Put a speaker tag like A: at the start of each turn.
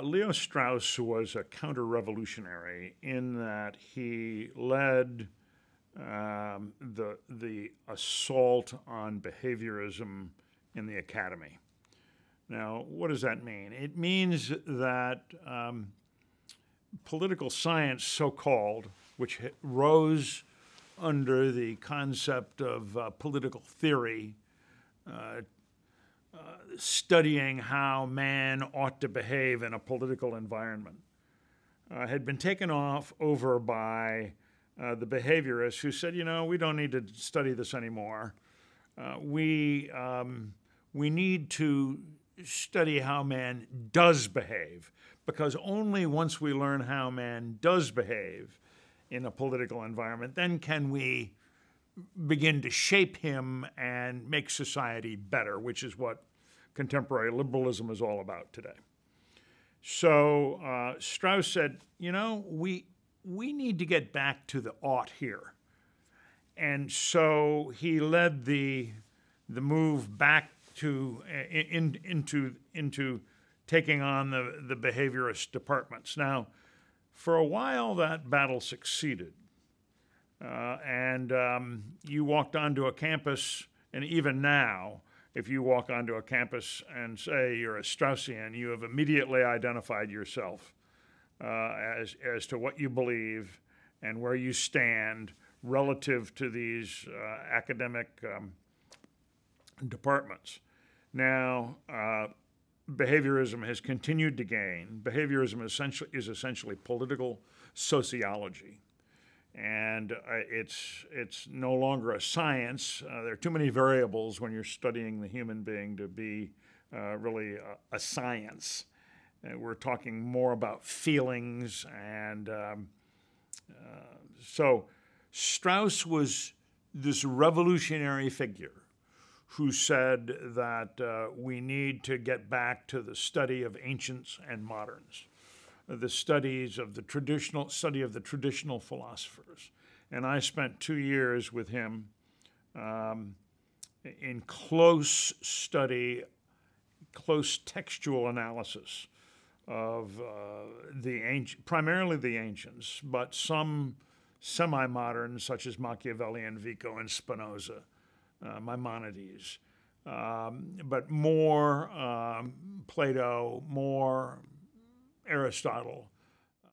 A: Leo Strauss was a counter-revolutionary in that he led the assault on behaviorism in the academy. Now, what does that mean? It means that political science, so-called, which rose under the concept of political theory, studying how man ought to behave in a political environment, had been taken over by the behaviorists who said, you know, we don't need to study this anymore. We need to study how man does behave, because only once we learn how man does behave in a political environment, then can we begin to shape him and make society better, which is what contemporary liberalism is all about today. So Strauss said, you know, we need to get back to the ought here. And so he led the move back to into taking on the behaviorist departments. Now, for a while, that battle succeeded. You walked onto a campus, and even now, if you walk onto a campus and say you're a Straussian, you have immediately identified yourself as to what you believe and where you stand relative to these academic departments. Now, behaviorism has continued to gain. Behaviorism is essentially political sociology. And it's no longer a science. There are too many variables when you're studying the human being to be really a science. We're talking more about feelings. And so Strauss was this revolutionary figure who said that we need to get back to the study of ancients and moderns, the study of the traditional philosophers. And I spent 2 years with him in close study, close textual analysis of primarily the ancients, but some semi-moderns such as Machiavelli, Vico, and Spinoza, Maimonides, but more Plato, more Aristotle,